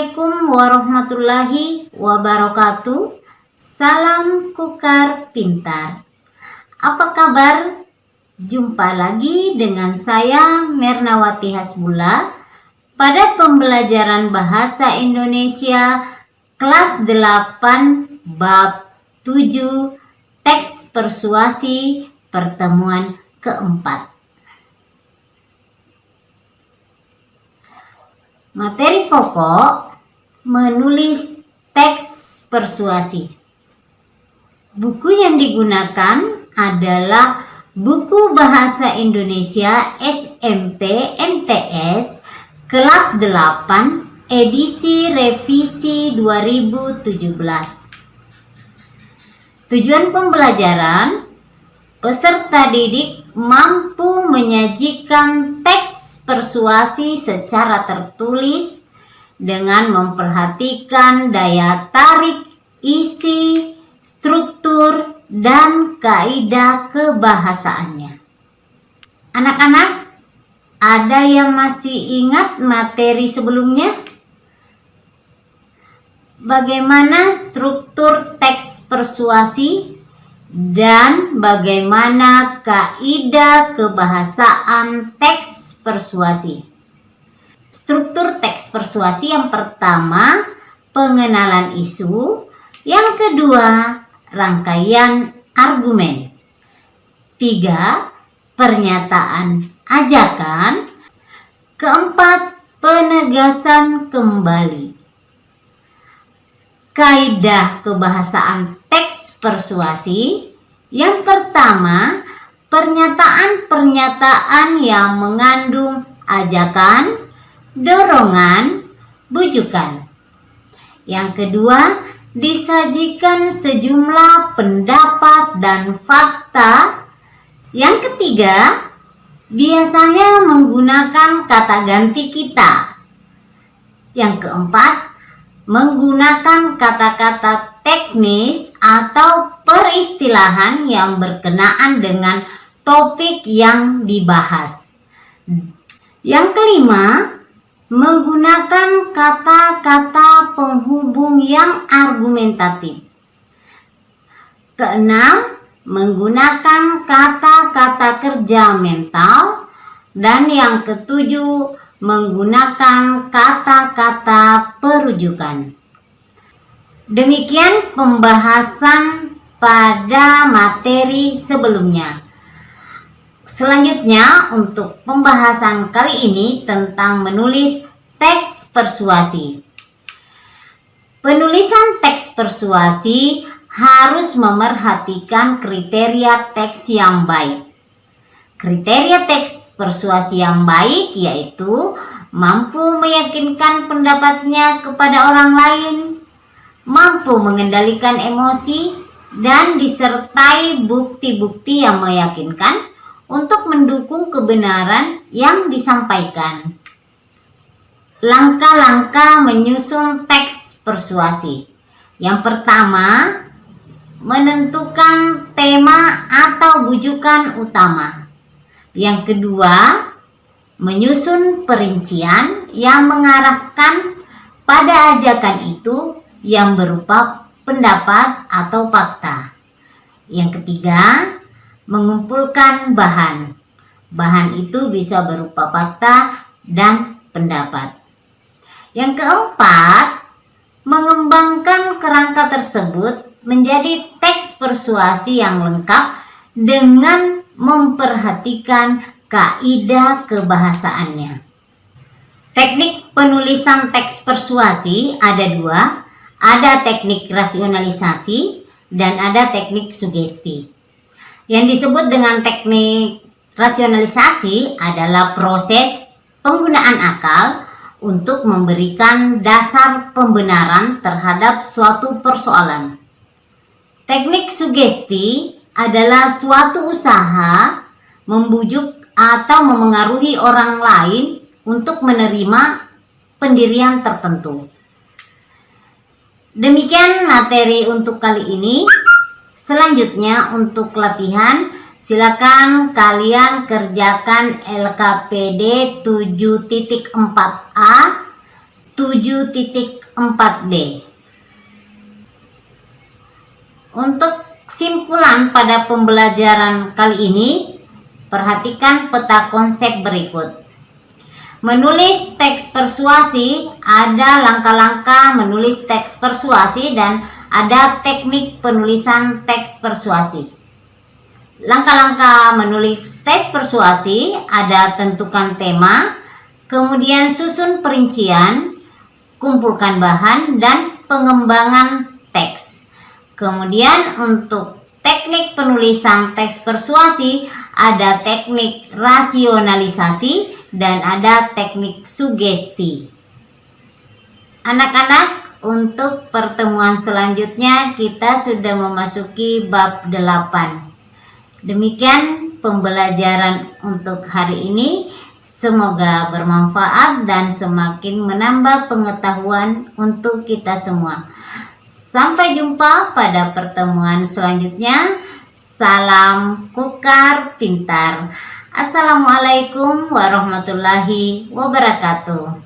Assalamualaikum warahmatullahi wabarakatuh. Salam Kukar Pintar. Apa kabar? Jumpa lagi dengan saya Mernawati Hasbullah pada pembelajaran Bahasa Indonesia kelas 8 bab 7 teks persuasi pertemuan keempat. Materi pokok menulis teks persuasi. Buku yang digunakan adalah buku Bahasa Indonesia SMP MTS kelas 8 edisi revisi 2017. Tujuan pembelajaran, peserta didik mampu menyajikan teks persuasi secara tertulis dengan memperhatikan daya tarik, isi, struktur, dan kaidah kebahasaannya. Anak-anak, ada yang masih ingat materi sebelumnya? Bagaimana struktur teks persuasi dan bagaimana kaidah kebahasaan teks persuasi? Struktur teks persuasi yang pertama, pengenalan isu. Yang kedua, rangkaian argumen. 3, pernyataan ajakan. Keempat, penegasan kembali. Kaidah kebahasaan teks persuasi. Yang pertama, pernyataan-pernyataan yang mengandung ajakan, dorongan, bujukan. Yang kedua, disajikan sejumlah pendapat dan fakta. Yang ketiga, biasanya menggunakan kata ganti kita. Yang keempat, menggunakan kata-kata teknis atau peristilahan yang berkenaan dengan topik yang dibahas. Yang kelima, menggunakan kata-kata penghubung yang argumentatif. Keenam, menggunakan kata-kata kerja mental. Dan yang ketujuh, menggunakan kata-kata perujukan. Demikian pembahasan pada materi sebelumnya. Selanjutnya untuk pembahasan kali ini tentang menulis teks persuasi. Penulisan teks persuasi harus memerhatikan kriteria teks yang baik. Kriteria teks persuasi yang baik yaitu mampu meyakinkan pendapatnya kepada orang lain, mampu mengendalikan emosi, dan disertai bukti-bukti yang meyakinkan untuk mendukung kebenaran yang disampaikan. Langkah-langkah menyusun teks persuasi. Yang pertama, menentukan tema atau bujukan utama. Yang kedua, menyusun perincian yang mengarahkan pada ajakan itu yang berupa pendapat atau fakta. Yang ketiga, mengumpulkan bahan. Bahan itu bisa berupa fakta dan pendapat. Yang keempat, mengembangkan kerangka tersebut menjadi teks persuasi yang lengkap dengan memperhatikan kaidah kebahasaannya. Teknik penulisan teks persuasi ada dua, ada teknik rasionalisasi dan ada teknik sugesti. Yang disebut dengan teknik rasionalisasi adalah proses penggunaan akal untuk memberikan dasar pembenaran terhadap suatu persoalan. Teknik sugesti adalah suatu usaha membujuk atau memengaruhi orang lain untuk menerima pendirian tertentu. Demikian materi untuk kali ini. Selanjutnya untuk latihan, silakan kalian kerjakan LKPD 7.4a 7.4b. Untuk kesimpulan pada pembelajaran kali ini, perhatikan peta konsep berikut. Menulis teks persuasi, ada langkah-langkah menulis teks persuasi dan ada teknik penulisan teks persuasi. Langkah-langkah menulis teks persuasi ada tentukan tema, kemudian susun perincian, kumpulkan bahan, dan pengembangan teks. Kemudian untuk teknik penulisan teks persuasi ada teknik rasionalisasi dan ada teknik sugesti. Anak-anak, untuk pertemuan selanjutnya kita sudah memasuki bab 8. Demikian pembelajaran untuk hari ini. Semoga bermanfaat dan semakin menambah pengetahuan untuk kita semua. Sampai jumpa pada pertemuan selanjutnya. Salam Kukar Pintar. Assalamualaikum warahmatullahi wabarakatuh.